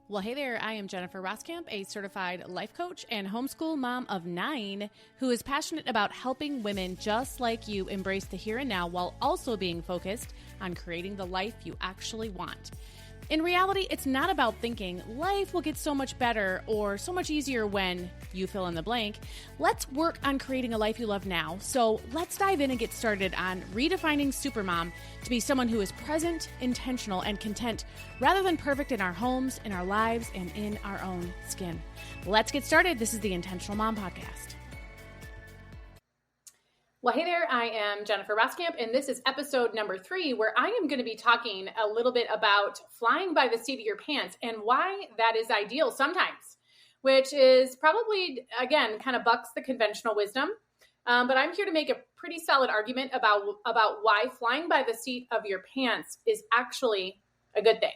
Well, hey there, I am Jennifer Roskamp, a certified life coach and homeschool mom of 9 who is passionate about helping women just like you embrace the here and now while also being focused on creating the life you actually want. In reality, it's not about thinking life will get so much better or so much easier when you fill in the blank. Let's work on creating a life you love now. So let's dive in and get started on redefining Supermom to be someone who is present, intentional, and content rather than perfect in our homes, in our lives, and in our own skin. Let's get started. This is the Intentional Mom Podcast. Well, hey there, I am Jennifer Roskamp, and this is episode number 3, where I am going to be talking a little bit about flying by the seat of your pants and why that is ideal sometimes, which is probably, again, kind of bucks the conventional wisdom. But I'm here to make a pretty solid argument about why flying by the seat of your pants is actually a good thing,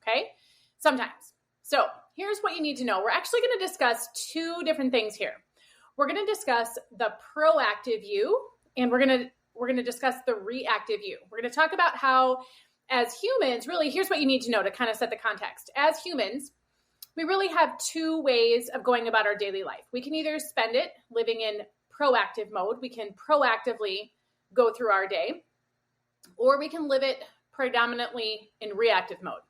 okay? Sometimes. So here's what you need to know. We're actually going to discuss 2 different things here. We're going to discuss the proactive you, and we're going to discuss the reactive you. We're going to talk about how, as humans, really, here's what you need to know to kind of set the context. As humans, we really have 2 ways of going about our daily life. We can either spend it living in proactive mode. We can proactively go through our day, or we can live it predominantly in reactive mode.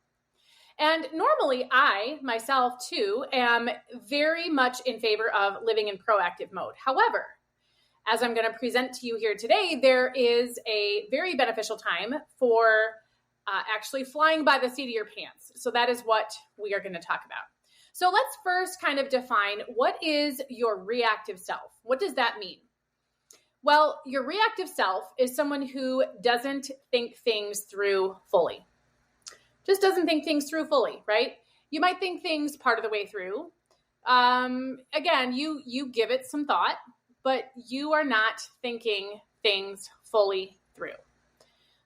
And normally I, myself too, am very much in favor of living in proactive mode. However, as I'm going to present to you here today, there is a very beneficial time for actually flying by the seat of your pants. So that is what we are going to talk about. So let's first kind of define, what is your reactive self? What does that mean? Well, your reactive self is someone who doesn't think things through fully. Just doesn't think things through fully, right? You might think things part of the way through. Again, you give it some thought, but you are not thinking things fully through.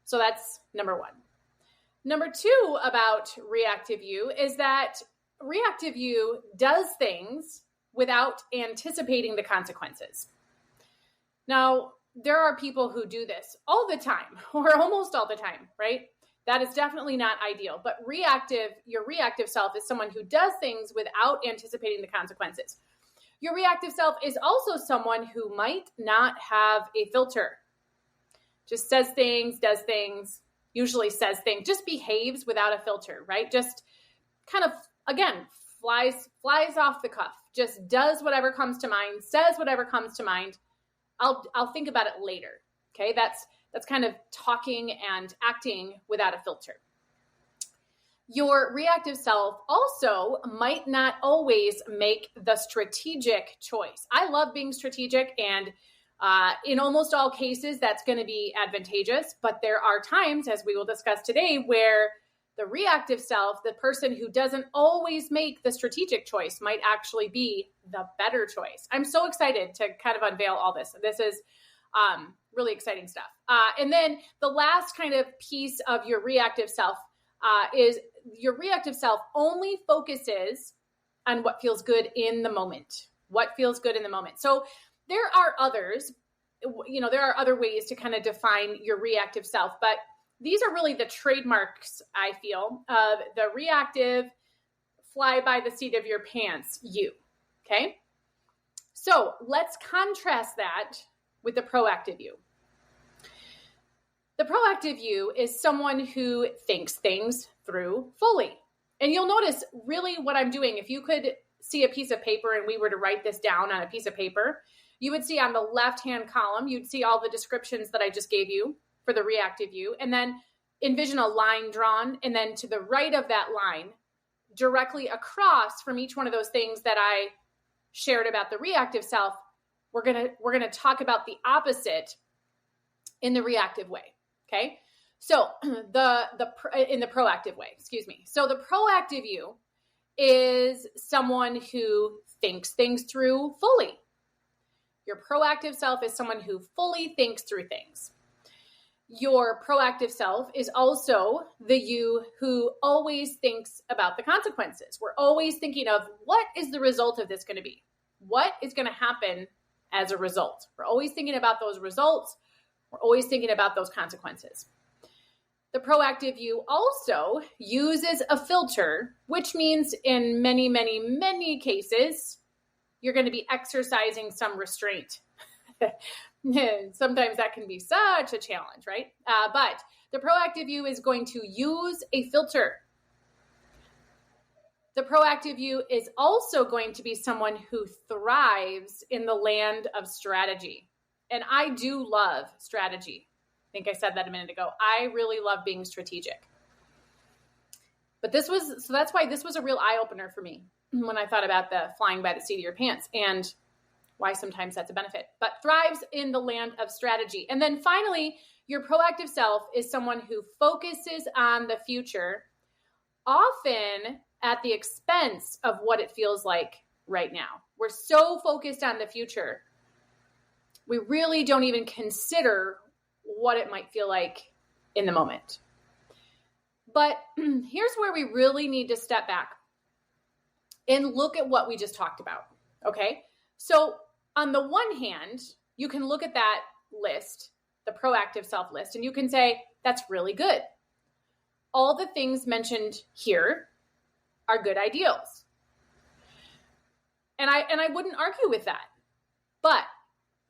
So that's number 1. Number 2 about reactive you is that reactive you does things without anticipating the consequences. Now, there are people who do this all the time, or almost all the time, right? That is definitely not ideal. But your reactive self is someone who does things without anticipating the consequences. Your reactive self is also someone who might not have a filter. Just says things, does things, usually says things, just behaves without a filter, right? Just kind of, again, flies off the cuff, just does whatever comes to mind, says whatever comes to mind. I'll think about it later. Okay, that's kind of talking and acting without a filter. Your reactive self also might not always make the strategic choice. I love being strategic, and in almost all cases, that's going to be advantageous. But there are times, as we will discuss today, where the reactive self, the person who doesn't always make the strategic choice, might actually be the better choice. I'm so excited to kind of unveil all this. This is really exciting stuff. And then the last kind of piece of your reactive self is your reactive self only focuses on what feels good in the moment. What feels good in the moment. So there are others, there are other ways to kind of define your reactive self, but these are really the trademarks, I feel, of the reactive, fly by the seat of your pants you. Okay? So let's contrast that with the proactive you. The proactive you is someone who thinks things through fully. And you'll notice really what I'm doing. If you could see a piece of paper and we were to write this down on a piece of paper, you would see on the left-hand column, you'd see all the descriptions that I just gave you for the reactive you, and then envision a line drawn, and then to the right of that line, directly across from each one of those things that I shared about the reactive self, we're gonna talk about the opposite in the reactive way. Okay, so in the proactive way, excuse me. So the proactive you is someone who thinks things through fully. Your proactive self is someone who fully thinks through things. Your proactive self is also the you who always thinks about the consequences. We're always thinking of, what is the result of this going to be? What is going to happen as a result? We're always thinking about those results. We're always thinking about those consequences. The proactive you also uses a filter, which means in many, many, many cases, you're going to be exercising some restraint. Sometimes that can be such a challenge, right? But the proactive you is going to use a filter. The proactive you is also going to be someone who thrives in the land of strategy. And I do love strategy. I think I said that a minute ago. I really love being strategic. But that's why this was a real eye-opener for me when I thought about the flying by the seat of your pants and why sometimes that's a benefit. But thrives in the land of strategy. And then finally, your proactive self is someone who focuses on the future, often at the expense of what it feels like right now. We're so focused on the future, we really don't even consider what it might feel like in the moment. But here's where we really need to step back and look at what we just talked about, okay? So on the one hand, you can look at that list, the proactive self list, and you can say, that's really good. All the things mentioned here are good ideals. And I wouldn't argue with that. But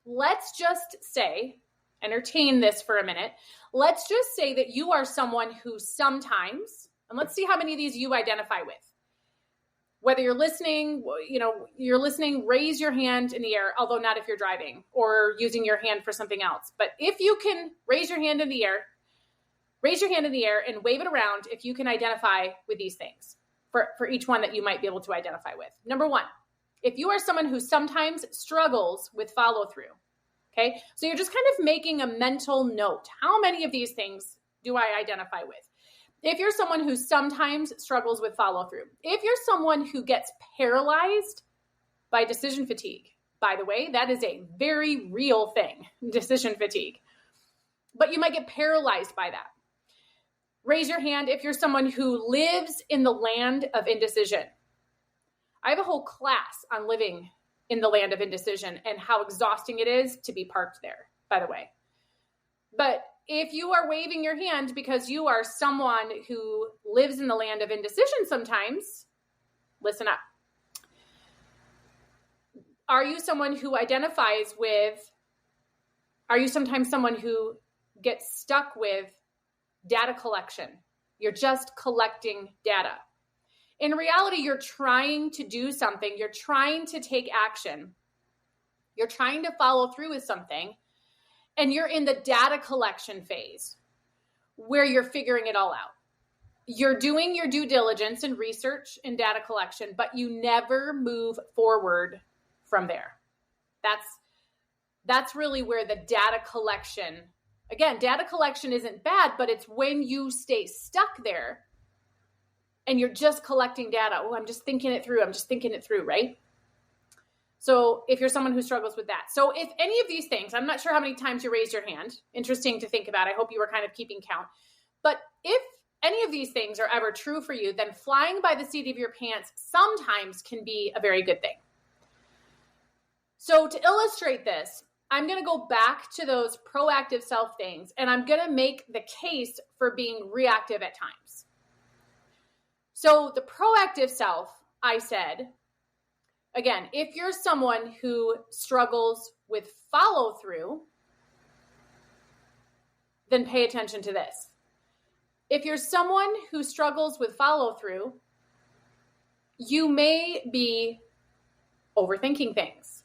let's just say, entertain this for a minute. Let's just say that you are someone who sometimes, and let's see how many of these you identify with. Whether you're listening, raise your hand in the air, although not if you're driving or using your hand for something else. But if you can raise your hand in the air and wave it around if you can identify with these things for each one that you might be able to identify with. Number one, if you are someone who sometimes struggles with follow through, okay? So you're just kind of making a mental note. How many of these things do I identify with? If you're someone who sometimes struggles with follow through, if you're someone who gets paralyzed by decision fatigue, by the way, that is a very real thing, decision fatigue. But you might get paralyzed by that. Raise your hand if you're someone who lives in the land of indecision. I have a whole class on living in the land of indecision and how exhausting it is to be parked there, by the way. But if you are waving your hand because you are someone who lives in the land of indecision sometimes, listen up. Are you sometimes someone who gets stuck with data collection? You're just collecting data. In reality, you're trying to do something. You're trying to take action. You're trying to follow through with something. And you're in the data collection phase where you're figuring it all out. You're doing your due diligence and research and data collection, but you never move forward from there. That's really where the data collection, again, data collection isn't bad, but it's when you stay stuck there and you're just collecting data. Oh, I'm just thinking it through, right? So if you're someone who struggles with that. So if any of these things, I'm not sure how many times you raised your hand. Interesting to think about. I hope you were kind of keeping count. But if any of these things are ever true for you, then flying by the seat of your pants sometimes can be a very good thing. So to illustrate this, I'm going to go back to those proactive self things, and I'm going to make the case for being reactive at times. So the proactive self, I said, again, if you're someone who struggles with follow through, then pay attention to this. If you're someone who struggles with follow through, you may be overthinking things.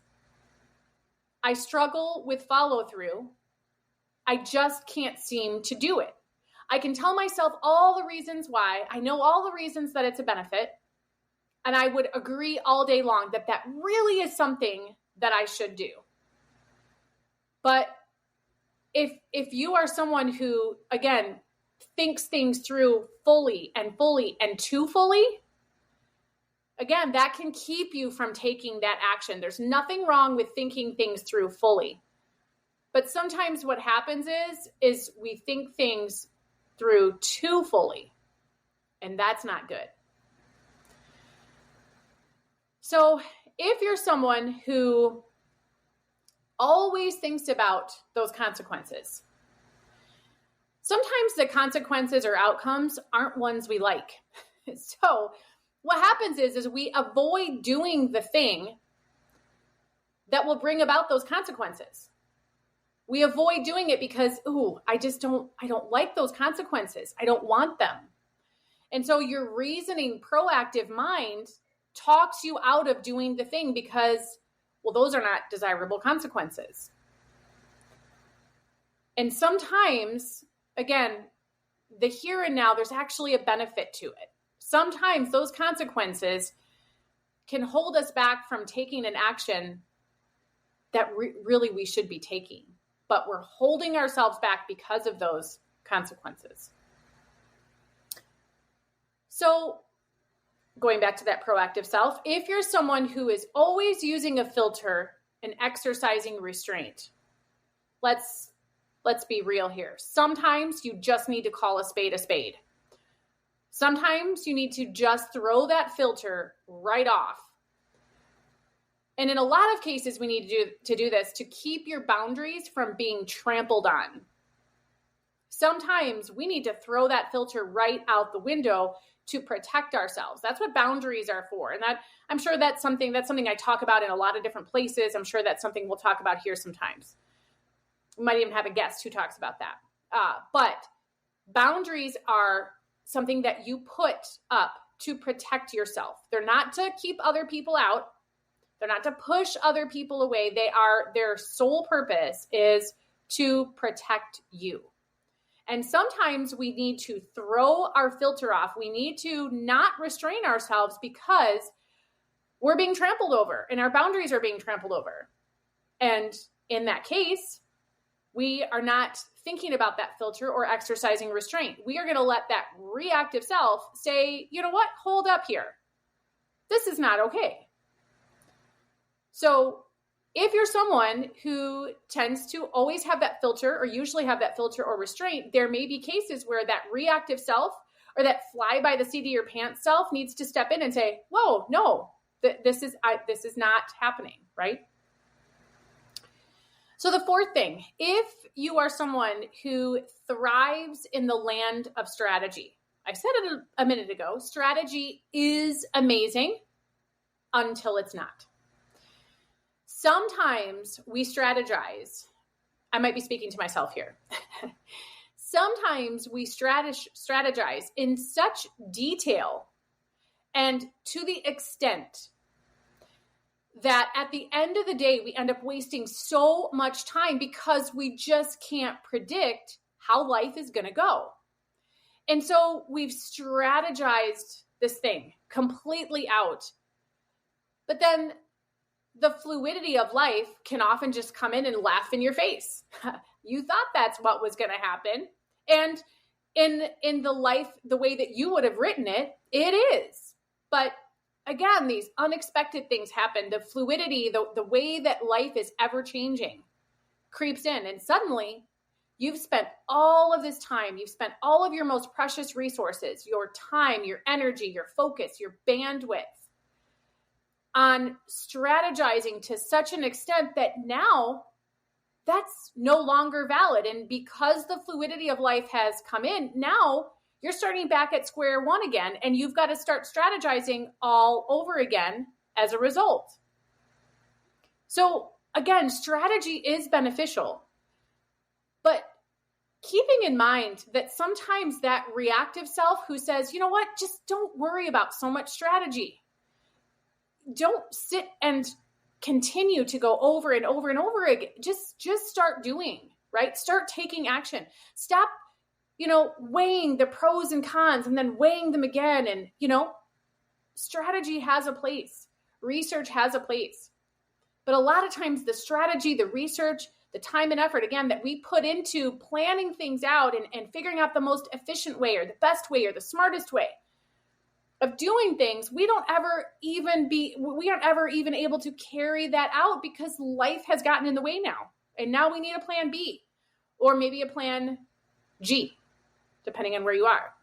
I struggle with follow through. I just can't seem to do it. I can tell myself all the reasons why. I know all the reasons that it's a benefit. And I would agree all day long that that really is something that I should do. But if you are someone who, again, thinks things through fully and too fully, again, that can keep you from taking that action. There's nothing wrong with thinking things through fully. But sometimes what happens is we think things through too fully, and that's not good. So if you're someone who always thinks about those consequences, sometimes the consequences or outcomes aren't ones we like. So what happens is we avoid doing the thing that will bring about those consequences. We avoid doing it because, I don't like those consequences. I don't want them. And so your reasoning, proactive mind talks you out of doing the thing because, those are not desirable consequences. And sometimes, again, the here and now, there's actually a benefit to it. Sometimes those consequences can hold us back from taking an action that really we should be taking, but we're holding ourselves back because of those consequences. So going back to that proactive self, if you're someone who is always using a filter and exercising restraint, let's be real here. Sometimes you just need to call a spade a spade. Sometimes you need to just throw that filter right off. And in a lot of cases, we need to do this to keep your boundaries from being trampled on. Sometimes we need to throw that filter right out the window to protect ourselves. That's what boundaries are for. And I'm sure that's something I talk about in a lot of different places. I'm sure that's something we'll talk about here sometimes. We might even have a guest who talks about that. But boundaries are something that you put up to protect yourself. They're not to keep other people out. They're not to push other people away. Their sole purpose is to protect you. And sometimes we need to throw our filter off. We need to not restrain ourselves because we're being trampled over and our boundaries are being trampled over. And in that case, we are not thinking about that filter or exercising restraint. We are going to let that reactive self say, you know what, hold up here. This is not okay. So if you're someone who tends to always have that filter or usually have that filter or restraint, there may be cases where that reactive self or that fly by the seat of your pants self needs to step in and say, whoa, no, this is not happening, right? So the fourth thing, if you are someone who thrives in the land of strategy, I said it a minute ago, strategy is amazing until it's not. Sometimes we strategize. I might be speaking to myself here. Sometimes we strategize in such detail and to the extent that at the end of the day, we end up wasting so much time because we just can't predict how life is going to go. And so we've strategized this thing completely out. But then the fluidity of life can often just come in and laugh in your face. You thought that's what was going to happen. And in the life, the way that you would have written it, it is. But again, these unexpected things happen. The fluidity, the way that life is ever changing creeps in. And suddenly you've spent all of this time, you've spent all of your most precious resources, your time, your energy, your focus, your bandwidth on strategizing to such an extent that now that's no longer valid. And because the fluidity of life has come in, now you're starting back at square one again, and you've got to start strategizing all over again as a result. So again, strategy is beneficial, but keeping in mind that sometimes that reactive self who says, you know what, just don't worry about so much strategy. Don't sit and continue to go over and over and over again. Just start doing, right? Start taking action. Stop, weighing the pros and cons and then weighing them again. And, strategy has a place. Research has a place. But a lot of times the strategy, the research, the time and effort, again, that we put into planning things out and figuring out the most efficient way or the best way or the smartest way of doing things, we aren't ever even able to carry that out because life has gotten in the way now. And now we need a plan B or maybe a plan G, depending on where you are.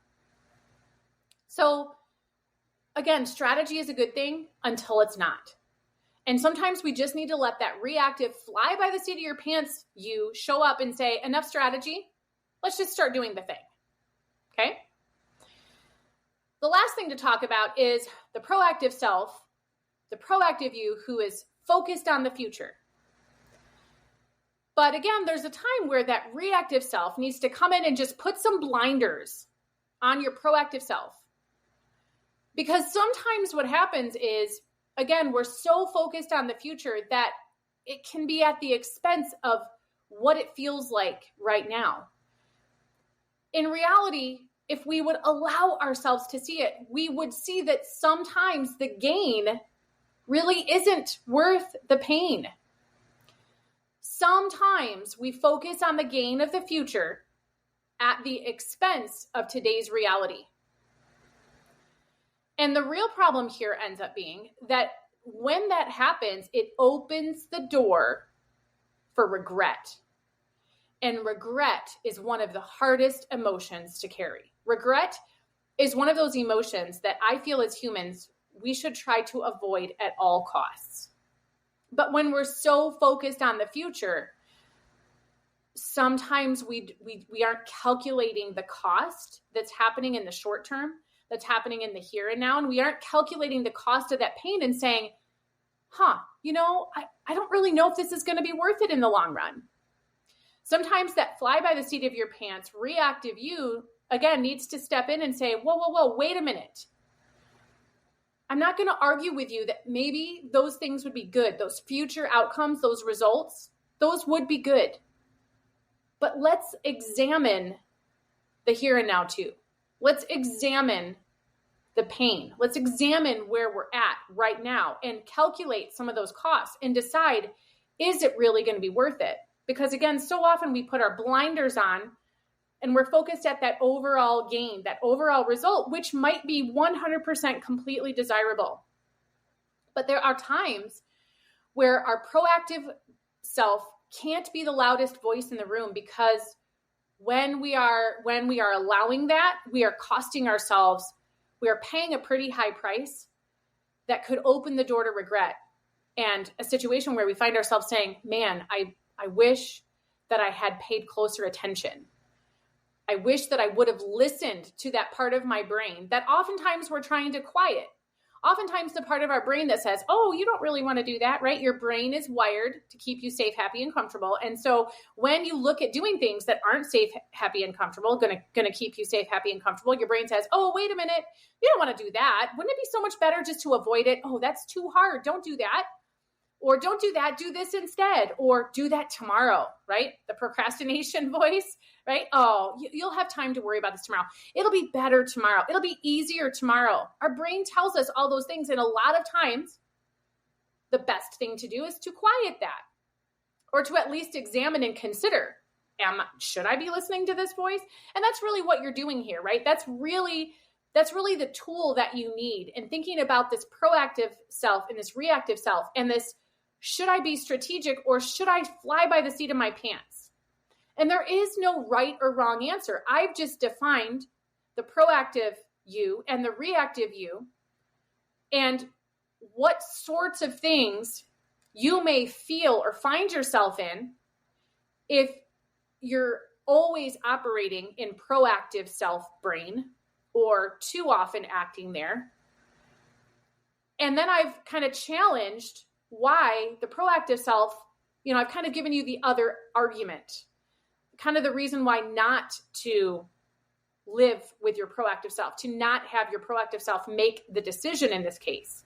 So again, strategy is a good thing until it's not. And sometimes we just need to let that reactive fly by the seat of your pants you show up and say, enough strategy. Let's just start doing the thing. Okay? The last thing to talk about is the proactive self, the proactive you who is focused on the future. But again, there's a time where that reactive self needs to come in and just put some blinders on your proactive self. Because sometimes what happens is, again, we're so focused on the future that it can be at the expense of what it feels like right now. In reality, if we would allow ourselves to see it, we would see that sometimes the gain really isn't worth the pain. Sometimes we focus on the gain of the future at the expense of today's reality. And the real problem here ends up being that when that happens, it opens the door for regret. And regret is one of the hardest emotions to carry. Regret is one of those emotions that I feel as humans, we should try to avoid at all costs. But when we're so focused on the future, sometimes we aren't calculating the cost that's happening in the short term, that's happening in the here and now, and we aren't calculating the cost of that pain and saying, I don't really know if this is going to be worth it in the long run. Sometimes that fly by the seat of your pants, reactive you, again, needs to step in and say, whoa, wait a minute. I'm not going to argue with you that maybe those things would be good. Those future outcomes, those results, those would be good. But let's examine the here and now too. Let's examine the pain. Let's examine where we're at right now and calculate some of those costs and decide, is it really going to be worth it? Because again, so often we put our blinders on and we're focused at that overall gain, that overall result, which might be 100% completely desirable. But there are times where our proactive self can't be the loudest voice in the room, because when we are allowing that, we are costing ourselves, we are paying a pretty high price that could open the door to regret and a situation where we find ourselves saying, man, I wish that I had paid closer attention. I wish that I would have listened to that part of my brain that oftentimes we're trying to quiet. Oftentimes the part of our brain that says, oh, you don't really want to do that, right? Your brain is wired to keep you safe, happy, and comfortable. And so when you look at doing things that aren't safe, happy, and comfortable, going to keep you safe, happy, and comfortable, your brain says, oh, wait a minute, you don't want to do that. Wouldn't it be so much better just to avoid it? Oh, that's too hard. Don't do that. Or don't do that, do this instead, or do that tomorrow, right? The procrastination voice, right? Oh, you'll have time to worry about this tomorrow. It'll be better tomorrow. It'll be easier tomorrow. Our brain tells us all those things. And a lot of times, the best thing to do is to quiet that, or to at least examine and consider, should I be listening to this voice? And that's really what you're doing here, right? That's really the tool that you need in thinking about this proactive self and this reactive self and this, should I be strategic or should I fly by the seat of my pants? And there is no right or wrong answer. I've just defined the proactive you and the reactive you and what sorts of things you may feel or find yourself in if you're always operating in proactive self brain or too often acting there. And then I've kind of challenged why the proactive self, I've kind of given you the other argument, kind of the reason why not to live with your proactive self, to not have your proactive self make the decision in this case.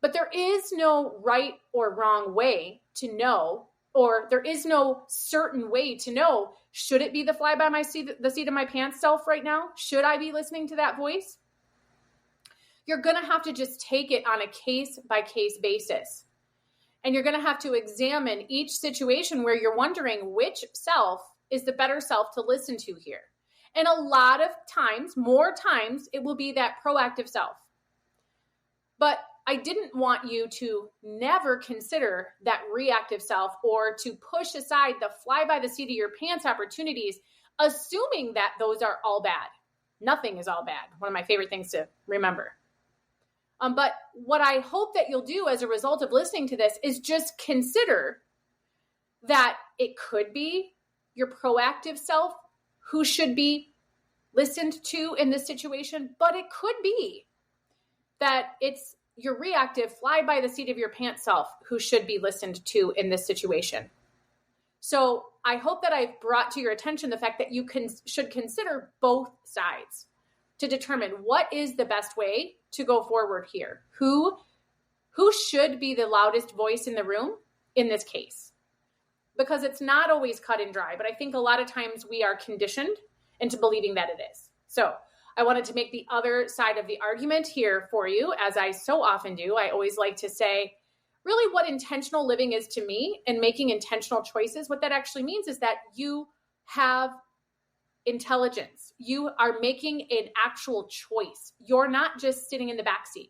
But there is no right or wrong way to know, or there is no certain way to know, should it be the fly by the seat of my pants self right now? Should I be listening to that voice? You're going to have to just take it on a case-by-case basis. And you're going to have to examine each situation where you're wondering which self is the better self to listen to here. And a lot of times, more times, it will be that proactive self. But I didn't want you to never consider that reactive self or to push aside the fly by the seat of your pants opportunities, assuming that those are all bad. Nothing is all bad. One of my favorite things to remember. But what I hope that you'll do as a result of listening to this is just consider that it could be your proactive self who should be listened to in this situation, but it could be that it's your reactive, fly by the seat of your pants self who should be listened to in this situation. So I hope that I've brought to your attention the fact that you should consider both sides to determine what is the best way to go forward here. Who should be the loudest voice in the room in this case? Because it's not always cut and dry, but I think a lot of times we are conditioned into believing that it is. So I wanted to make the other side of the argument here for you, as I so often do. I always like to say, really what intentional living is to me and making intentional choices, what that actually means is that you have intelligence. You are making an actual choice. You're not just sitting in the backseat.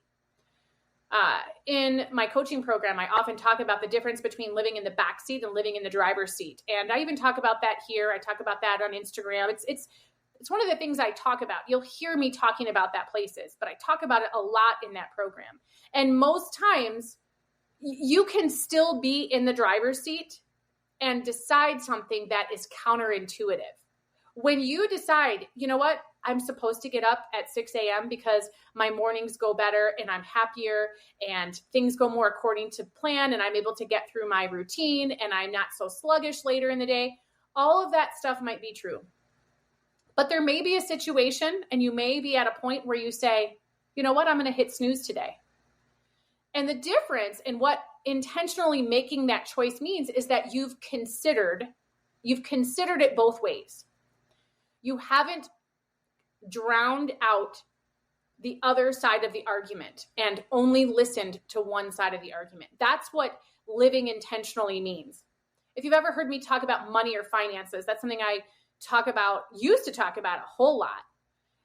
In my coaching program, I often talk about the difference between living in the backseat and living in the driver's seat. And I even talk about that here. I talk about that on Instagram. It's one of the things I talk about. You'll hear me talking about that places, but I talk about it a lot in that program. And most times you can still be in the driver's seat and decide something that is counterintuitive. When you decide, you know what, I'm supposed to get up at 6 a.m. because my mornings go better and I'm happier and things go more according to plan and I'm able to get through my routine and I'm not so sluggish later in the day. All of that stuff might be true. But there may be a situation and you may be at a point where you say, you know what, I'm going to hit snooze today. And the difference in what intentionally making that choice means is that you've considered it both ways. You haven't drowned out the other side of the argument and only listened to one side of the argument. That's what living intentionally means. If you've ever heard me talk about money or finances, that's something I used to talk about a whole lot.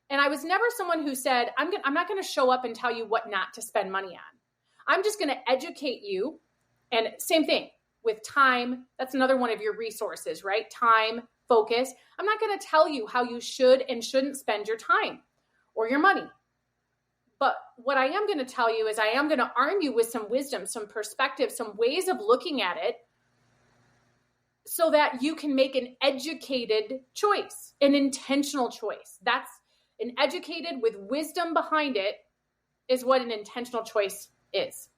And I was never someone who said, I'm not going to show up and tell you what not to spend money on. I'm just going to educate you. And same thing with time. That's another one of your resources, right? Time, focus. I'm not going to tell you how you should and shouldn't spend your time or your money. But what I am going to tell you is I am going to arm you with some wisdom, some perspective, some ways of looking at it so that you can make an educated choice, an intentional choice. That's an educated with wisdom behind it is what an intentional choice is.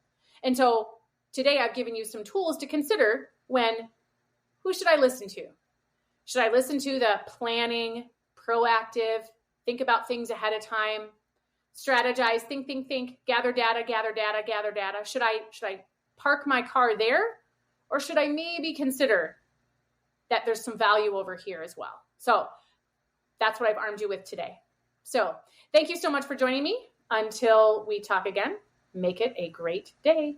And so today I've given you some tools to consider who should I listen to? Should I listen to the planning, proactive, think about things ahead of time, strategize, think, gather data. Should I park my car there? Or should I maybe consider that there's some value over here as well? So that's what I've armed you with today. So thank you so much for joining me. Until we talk again, make it a great day.